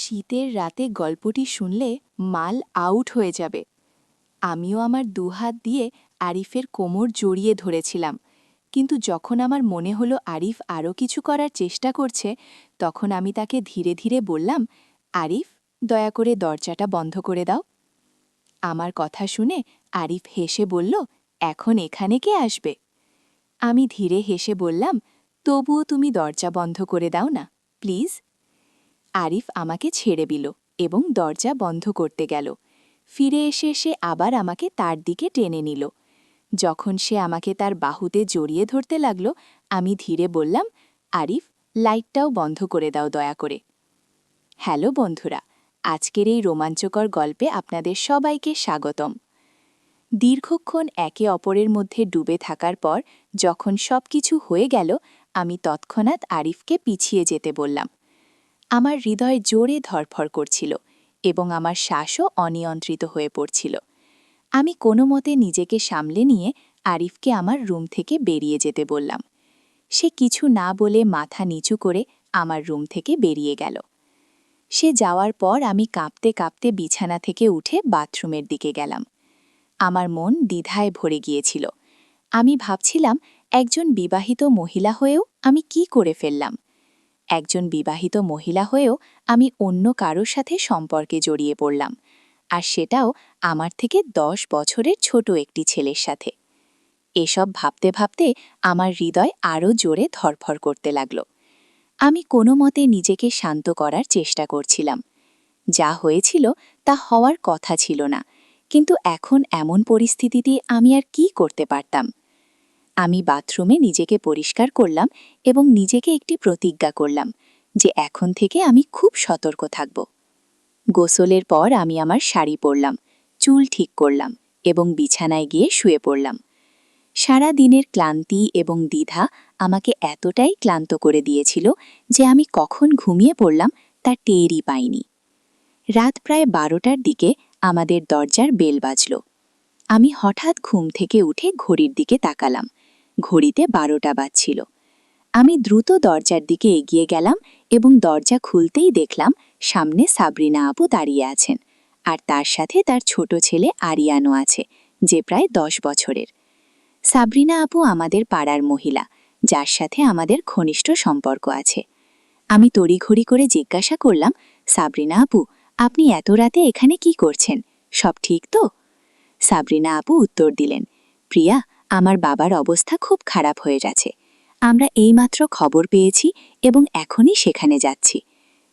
শীতের রাতে গল্পটি শুনলে মাল আউট হয়ে যাবে। আমিও আমার দুহাত দিয়ে আরিফের কোমর জড়িয়ে ধরেছিলাম, কিন্তু যখন আমার মনে হলো আরিফ আরও কিছু করার চেষ্টা করছে, তখন আমি তাকে ধীরে ধীরে বললাম, আরিফ, দয়া করে দরজাটা বন্ধ করে দাও। আমার কথা শুনে আরিফ হেসে বলল, এখন এখানে কে আসবে? আমি ধীরে হেসে বললাম, তবুও তুমি দরজা বন্ধ করে দাও না, প্লিজ। আরিফ আমাকে ছেড়ে দিল এবং দরজা বন্ধ করতে গেল। ফিরে এসে সে আবার আমাকে তার দিকে টেনে নিল। যখন সে আমাকে তার বাহুতে জড়িয়ে ধরতে লাগল, আমি ধীরে বললাম, আরিফ, লাইটটাও বন্ধ করে দাও দয়া করে। হ্যালো বন্ধুরা, আজকের এই রোমাঞ্চকর গল্পে আপনাদের সবাইকে স্বাগতম। দীর্ঘক্ষণ একে অপরের মধ্যে ডুবে থাকার পর যখন সবকিছু হয়ে গেল, আমি তৎক্ষণাৎ আরিফকে পিছিয়ে যেতে বললাম। আমার হৃদয় জোরে ধড়ফড় করছিল এবং আমার শ্বাসও অনিয়ন্ত্রিত হয়ে পড়ছিল। আমি কোনো মতে নিজেকে সামলে নিয়ে আরিফকে আমার রুম থেকে বেরিয়ে যেতে বললাম। সে কিছু না বলে মাথা নিচু করে আমার রুম থেকে বেরিয়ে গেল। সে যাওয়ার পর আমি কাঁপতে কাঁপতে বিছানা থেকে উঠে বাথরুমের দিকে গেলাম। আমার মন দ্বিধায় ভরে গিয়েছিল। আমি ভাবছিলাম, একজন বিবাহিত মহিলা হয়েও আমি কি করে ফেললাম? একজন বিবাহিত মহিলা হয়েও আমি অন্য কারোর সাথে সম্পর্কে জড়িয়ে পড়লাম, আর সেটাও আমার থেকে 10 বছরের ছোট একটি ছেলের সাথে। এসব ভাবতে ভাবতে আমার হৃদয় আরও জোরে ধড়ফড় করতে লাগল। আমি কোনো মতে নিজেকে শান্ত করার চেষ্টা করছিলাম। যা হয়েছিল তা হওয়ার কথা ছিল না, কিন্তু এখন এমন পরিস্থিতিতে আমি আর কি করতে পারতাম? আমি বাথরুমে নিজেকে পরিষ্কার করলাম এবং নিজেকে একটি প্রতিজ্ঞা করলাম যে এখন থেকে আমি খুব সতর্ক থাকব। গোসলের পর আমি আমার শাড়ি পরলাম, চুল ঠিক করলাম এবং বিছানায় গিয়ে শুয়ে পড়লাম। সারা দিনের ক্লান্তি এবং দ্বিধা আমাকে এতটাই ক্লান্ত করে দিয়েছিল যে আমি কখন ঘুমিয়ে পড়লাম তা টেরই পাইনি। রাত প্রায় 12টার দিকে আমাদের দরজার বেল বাজল। আমি হঠাৎ ঘুম থেকে উঠে ঘড়ির দিকে তাকালাম। ঘড়িতে 12টা বাজছিল। আমি দ্রুত দরজার দিকে এগিয়ে গেলাম এবং দরজা খুলতেই দেখলাম সামনে সাবরিনা আপু দাঁড়িয়ে আছেন, আর তার সাথে তার ছোট ছেলে আরিয়ানও আছে, যে প্রায় 10 বছরের। সাবরিনা আপু আমাদের পাড়ার মহিলা, যার সাথে আমাদের ঘনিষ্ঠ সম্পর্ক আছে। আমি তড়িঘড়ি করে জিজ্ঞাসা করলাম, সাবরিনা আপু, আপনি এত রাতে এখানে কি করছেন? সব ঠিক তো? সাবরিনা আপু উত্তর দিলেন, প্রিয়া, আমার বাবার অবস্থা খুব খারাপ হয়ে গেছে। আমরা এইমাত্র খবর পেয়েছি এবং এখনই সেখানে যাচ্ছি।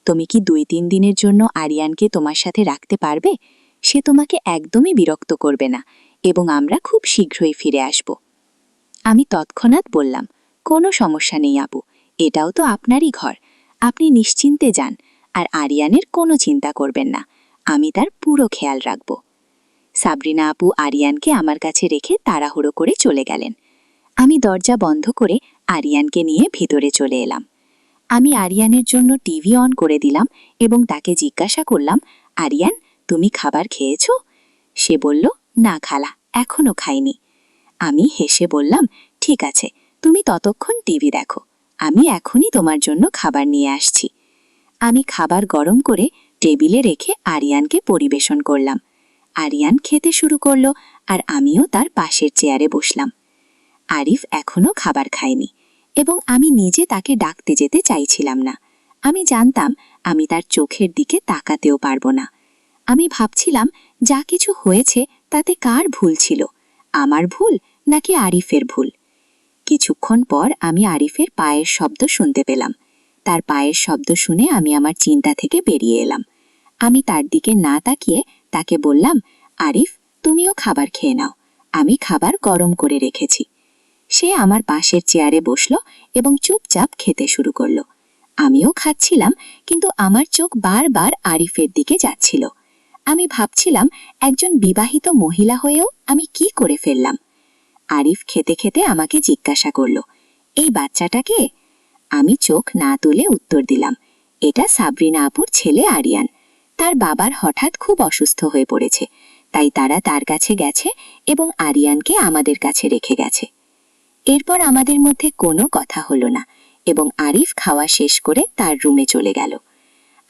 তুমি কি 2-3 দিনের জন্য আরিয়ানকে তোমার সাথে রাখতে পারবে? সে তোমাকে একদমই বিরক্ত করবে না এবং আমরা খুব শীঘ্রই ফিরে আসব। আমি তৎক্ষণাৎ বললাম, কোনো সমস্যা নেই আপু, এটাও তো আপনারই ঘর। আপনি নিশ্চিন্তে যান, আর আরিয়ানের কোনো চিন্তা করবেন না। আমি তার পুরো খেয়াল রাখব। সাবরিনা আপু আরিয়ানকে আমার কাছে রেখে তাড়াহুড়ো করে চলে গেলেন। আমি দরজা বন্ধ করে আরিয়ানকে নিয়ে ভিতরে চলে এলাম। আমি আরিয়ানের জন্য টিভি অন করে দিলাম এবং তাকে জিজ্ঞাসা করলাম, আরিয়ান, তুমি খাবার খেয়েছ? সে বলল, না খালা, এখনো খাইনি। আমি হেসে বললাম, ঠিক আছে, তুমি ততক্ষণ টিভি দেখো, আমি এখনই তোমার জন্য খাবার নিয়ে আসছি। আমি খাবার গরম করে টেবিলে রেখে আরিয়ানকে পরিবেশন করলাম। আরিয়ান খেতে শুরু করলো আর আমিও তার পাশের চেয়ারে বসলাম। আরিফ এখনো খাবার খায়নি এবং আমি নিজে তাকে ডাকতে যেতে চাইছিলাম না। আমি জানতাম আমি তার চোখের দিকে তাকাতেও পারবো না। আমি ভাবছিলাম, যা কিছু হয়েছে তাতে কার ভুল ছিল, আমার ভুল নাকি আরিফের ভুল? কিছুক্ষণ পর আমি আরিফের পায়ের শব্দ শুনতে পেলাম। তার পায়ের শব্দ শুনে আমি আমার চিন্তা থেকে বেরিয়ে এলাম। আমি তার দিকে না তাকিয়ে তাকে বললাম, আরিফ, তুমিও খাবার খেয়ে নাও, আমি খাবার গরম করে রেখেছি। সে আমার পাশের চেয়ারে বসল এবং চুপচাপ খেতে শুরু করলো। আমিও খাচ্ছিলাম, কিন্তু আমার চোখ বারবার আরিফের দিকে যাচ্ছিল। আমি ভাবছিলাম, একজন বিবাহিত মহিলা হয়েও আমি কি করে ফেললাম? আরিফ খেতে খেতে আমাকে জিজ্ঞাসা করল, এই বাচ্চাটা কে? আমি চোখ না তুলে উত্তর দিলাম, এটা সাবরিনা আপুর ছেলে আরিয়ান। তার বাবার হঠাৎ খুব অসুস্থ হয়ে পড়েছে, তাই তারা তার কাছে গেছে এবং আরিয়ানকে আমাদের কাছে রেখে গেছে। এরপর আমাদের মধ্যে কোনো কথা হলো না এবং আরিফ খাওয়া শেষ করে তার রুমে চলে গেল।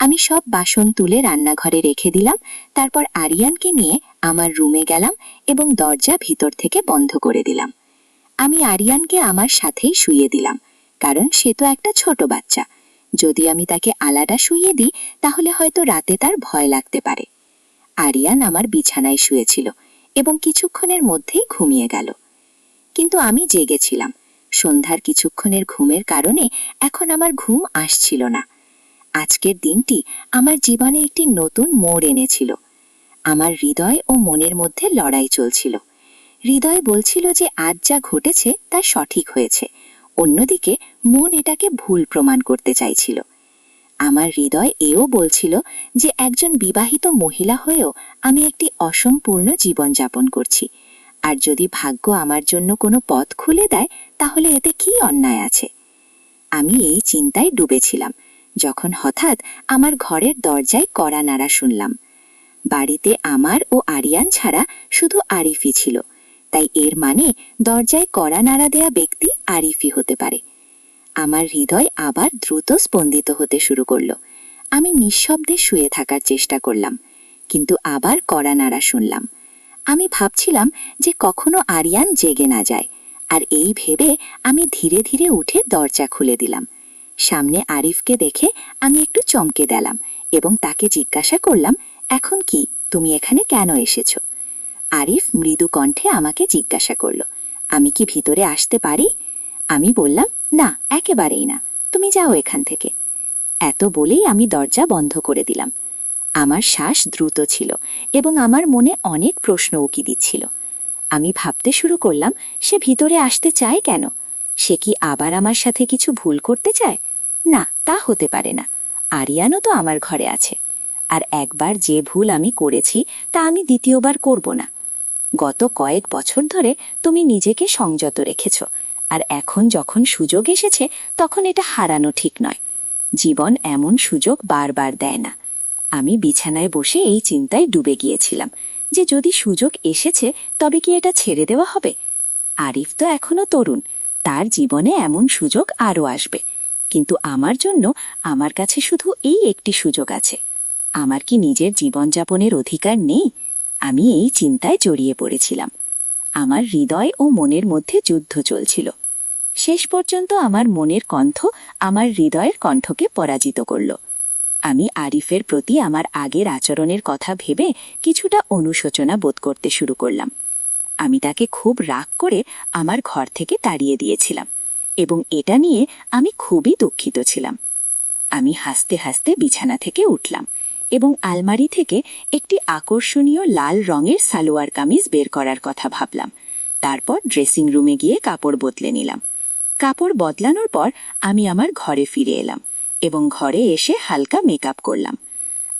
আমি সব বাসন তুলে রান্নাঘরে রেখে দিলাম। তারপর আরিয়ানকে নিয়ে আমার রুমে গেলাম এবং দরজা ভিতর থেকে বন্ধ করে দিলাম। আমি আরিয়ানকে আমার সাথেই শুইয়ে দিলাম, কারণ সে তো একটা ছোট বাচ্চা। যদি আমি তাকে আলাদা শুইয়ে দিই তাহলে হয়তো রাতে তার ভয় লাগতে পারে। আরিয়ান আমার বিছানায় শুয়েছিল এবং কিছুক্ষণের মধ্যেই ঘুমিয়ে গেল। কিন্তু আমি জেগেছিলাম। সন্ধ্যার কিছুক্ষণের ঘুমের কারণে এখন আমার ঘুম আসছিল না। আজকের দিনটি আমার জীবনে একটি নতুন মোড় এনেছিল। আমার হৃদয় ও মনের মধ্যে লড়াই চলছিল। হৃদয় বলছিল যে আজ যা ঘটেছে তা সঠিক হয়েছে, অন্যদিকে মন এটাকে ভুল প্রমাণ করতে চাইছিল। আমার হৃদয় এও বলছিল যে একজন বিবাহিত মহিলা হয়েও আমি একটি অসম্পূর্ণ জীবনযাপন করছি, আর যদি ভাগ্য আমার জন্য কোনো পথ খুলে দেয় তাহলে এতে কি অন্যায় আছে। আমি এই চিন্তায় ডুবেছিলাম যখন হঠাৎ আমার ঘরের দরজায় কড়া নাড়া শুনলাম। বাড়িতে আমার ও আরিয়ান ছাড়া শুধু আরিফই ছিল, তাই এর মানে দরজায় কড়া নাড়া দেয়া ব্যক্তি আরিফই হতে পারে। আমার হৃদয় আবার দ্রুত স্পন্দিত হতে শুরু করল। আমি নিঃশব্দে শুয়ে থাকার চেষ্টা করলাম, কিন্তু আবার কড়া নাড়া শুনলাম। আমি ভাবছিলাম যে কখনো আরিয়ান জেগে না যায়, আর এই ভেবে আমি ধীরে ধীরে উঠে দরজা খুলে দিলাম। সামনে আরিফকে দেখে আমি একটু চমকে দিলাম এবং তাকে জিজ্ঞাসা করলাম, এখন কি, তুমি এখানে কেন এসেছো? আরিফ মৃদু কণ্ঠে আমাকে জিজ্ঞাসা করল, আমি কি ভিতরে আসতে পারি? আমি বললাম, না, একেবারেই না, তুমি যাও এখান থেকে। এত বলেই আমি দরজা বন্ধ করে দিলাম। আমার শ্বাস দ্রুত ছিল এবং আমার মনে অনেক প্রশ্ন উকি দিচ্ছিল। আমি ভাবতে শুরু করলাম, সে ভিতরে আসতে চায় কেন? সে কি আবার আমার সাথে কিছু ভুল করতে চায়? না, তা হতে পারে না। আরিয়ানও তো আমার ঘরে আছে, আর একবার যে ভুল আমি করেছি তা আমি দ্বিতীয়বার করব না। গত কয়েক বছর ধরে তুমি নিজেকে সংযত রেখেছ, আর এখন যখন সুযোগ এসেছে তখন এটা হারানো ঠিক নয়। জীবন এমন সুযোগ বারবার দেয় না। আমি বিছানায় বসে এই চিন্তায় ডুবে গিয়েছিলাম যে যদি সুযোগ এসেছে তবে কি এটা ছেড়ে দেওয়া হবে? আরিফ তো এখনো তরুণ, তার জীবনে এমন সুযোগ আরও আসবে, কিন্তু আমার জন্য আমার কাছে শুধু এই একটি সুযোগ আছে। আমার কি নিজের জীবনযাপনের অধিকার নেই? আমি এই চিন্তায় জড়িয়ে পড়েছিলাম। আমার হৃদয় ও মনের মধ্যে যুদ্ধ চলছিল। শেষ পর্যন্ত আমার মনের কণ্ঠ আমার হৃদয়ের কণ্ঠকে পরাজিত করল। আমি আরিফের প্রতি আমার আগের আচরণের কথা ভেবে কিছুটা অনুশোচনা বোধ করতে শুরু করলাম। আমি তাকে খুব রাগ করে আমার ঘর থেকে তাড়িয়ে দিয়েছিলাম এবং এটা নিয়ে আমি খুবই দুঃখিত ছিলাম। আমি হাসতে হাসতে বিছানা থেকে উঠলাম এবং আলমারি থেকে একটি আকর্ষণীয় লাল রঙের সালোয়ার কামিজ বের করার কথা ভাবলাম। তারপর ড্রেসিং রুমে গিয়ে কাপড় বদলে নিলাম। কাপড় বদলানোর পর আমি আমার ঘরে ফিরে এলাম এবং ঘরে এসে হালকা মেকআপ করলাম।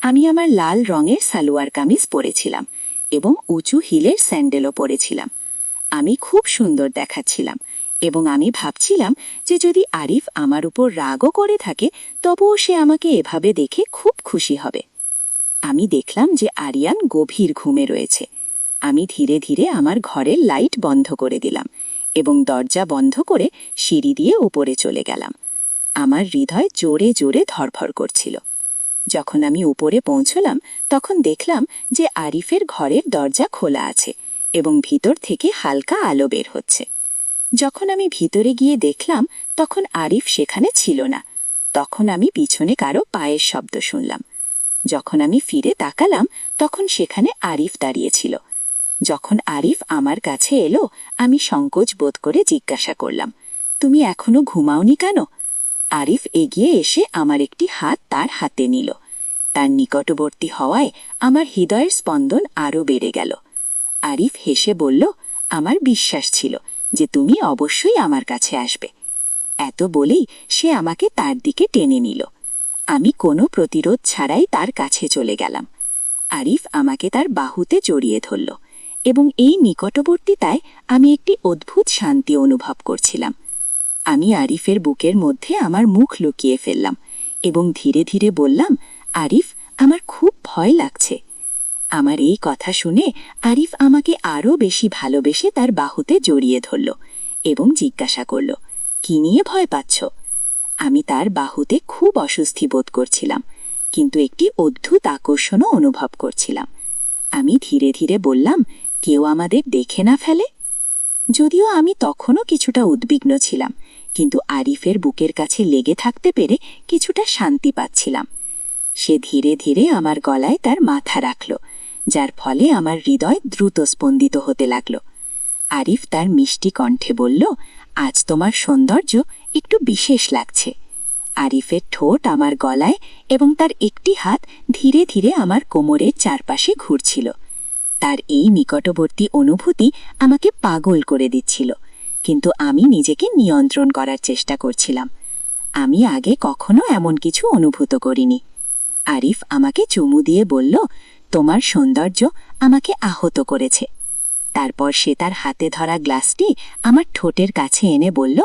আমি আমার লাল রঙের সালোয়ার কামিজ পরেছিলাম এবং উঁচু হিলের স্যান্ডেলও পরেছিলাম। আমি খুব সুন্দর দেখাচ্ছিলাম এবং আমি ভাবছিলাম যে যদি আরিফ আমার উপর রাগও করে থাকে তবুও সে আমাকে এভাবে দেখে খুব খুশি হবে। আমি দেখলাম যে আরিয়ান গভীর ঘুমে রয়েছে। আমি ধীরে ধীরে আমার ঘরের লাইট বন্ধ করে দিলাম এবং দরজা বন্ধ করে সিঁড়ি দিয়ে উপরে চলে গেলাম। আমার হৃদয় জোরে জোরে ধড়ফড় করছিল। যখন আমি উপরে পৌঁছলাম তখন দেখলাম যে আরিফের ঘরের দরজা খোলা আছে এবং ভিতর থেকে হালকা আলো বের হচ্ছে। যখন আমি ভিতরে গিয়ে দেখলাম তখন আরিফ সেখানে ছিল না। তখন আমি পিছনে কারো পায়ের শব্দ শুনলাম। যখন আমি ফিরে তাকালাম তখন সেখানে আরিফ দাঁড়িয়েছিল। যখন আরিফ আমার কাছে এলো আমি সংকোচ বোধ করে জিজ্ঞাসা করলাম, তুমি এখনো ঘুমাওনি কেন? আরিফ এগিয়ে এসে আমার একটি হাত তার হাতে নিল। তার নিকটবর্তী হওয়ায় আমার হৃদয়ের স্পন্দন আরও বেড়ে গেল। আরিফ হেসে বলল, আমার বিশ্বাস ছিল যে তুমি অবশ্যই আমার কাছে আসবে। এত বলেই সে আমাকে তার দিকে টেনে নিল। আমি কোনো প্রতিরোধ ছাড়াই তার কাছে চলে গেলাম। আরিফ আমাকে তার বাহুতে জড়িয়ে ধরল এবং এই নিকটবর্তিতায় আমি একটি অদ্ভুত শান্তি অনুভব করছিলাম। আমি আরিফের বুকের মধ্যে আমার মুখ লুকিয়ে ফেললাম এবং ধীরে ধীরে বললাম, আরিফ, আমার খুব ভয় লাগছে। আমার এই কথা শুনে আরিফ আমাকে আরও বেশি ভালোবেসে তার বাহুতে জড়িয়ে ধরল এবং জিজ্ঞাসা করল, কি নিয়ে ভয় পাচ্ছ? আমি তার বাহুতে খুব অস্বস্তি বোধ করছিলাম, কিন্তু একটি অদ্ভুত আকর্ষণও অনুভব করছিলাম। আমি ধীরে ধীরে বললাম, কেউ আমাদের দেখে না ফেলে? যদিও আমি তখনও কিছুটা উদ্বিগ্ন ছিলাম, কিন্তু আরিফের বুকের কাছে লেগে থাকতে পেরে কিছুটা শান্তি পাচ্ছিলাম। সে ধীরে ধীরে আমার গলায় তার মাথা রাখল, যার ফলে আমার হৃদয় দ্রুত স্পন্দিত হতে লাগল। আরিফ তার মিষ্টি কণ্ঠে বলল, আজ তোমার সৌন্দর্য একটু বিশেষ লাগছে। আরিফের ঠোঁট আমার গলায় এবং তার একটি হাত ধীরে ধীরে আমার কোমরের চারপাশে ঘুরছিল। তার এই নিকটবর্তী অনুভূতি আমাকে পাগল করে দিচ্ছিল, কিন্তু আমি নিজেকে নিয়ন্ত্রণ করার চেষ্টা করছিলাম। আমি আগে কখনো এমন কিছু অনুভূত করিনি। আরিফ আমাকে চুমু দিয়ে বলল, তোমার সৌন্দর্য আমাকে আহত করেছে। তারপর সে তার হাতে ধরা গ্লাসটি আমার ঠোঁটের কাছে এনে বলল,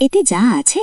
এতে যা আছে